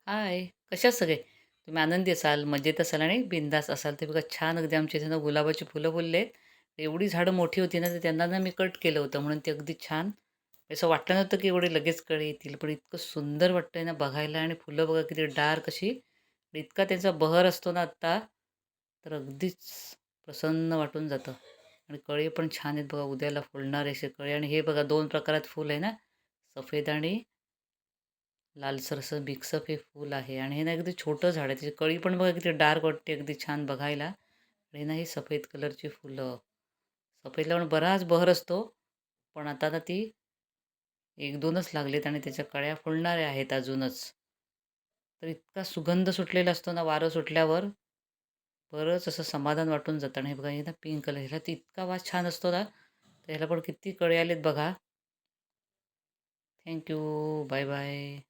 हाय, कशा आहात सगळे? तुम्ही आनंदी असाल, मजेत असाल आणि बिंदास असाल. ते बघा छान अगदी आमच्या इथे ना गुलाबाची फुलं फुलले आहेत. एवढी झाडं मोठी होती ना, तर त्यांना ना मी कट केलं होतं म्हणून ते अगदी छान असं वाटलं नव्हतं, की एवढे लगेच कळे येतील. पण इतकं सुंदर वाटतंय ना बघायला आणि फुलं बघा किती डार्क अशी. इतका त्यांचा बहर असतो ना आत्ता, तर अगदीच प्रसन्न वाटून जातं. आणि कळे पण छान आहेत बघा उद्याला फुलणारे असे कळे आणि हे बघा 2 प्रकारात फुल आहे ना, सफेद आणि लालसर असं मिक्सअप हे फूल आहे आणि हे ना अगदी छोटं झाड आहे. त्याची कळी पण बघा किती डार्क वाटते अगदी छान बघायला. आणि ना ही सफेद कलरची फुलं. सफेदला पण बराच बहर असतो. पण आता ना ती 1-2च लागलेत आणि त्याच्या कळ्या फुलणाऱ्या आहेत अजूनच. तर इतका सुगंध सुटलेला असतो ना वारं सुटल्यावर, बरंच असं समाधान वाटून जातं. आणि हे बघा हे ना पिंक कलर ह्याला तर इतका वास छान असतो ना, तर ह्याला पण किती कळे आलेत बघा. Thank bye bye.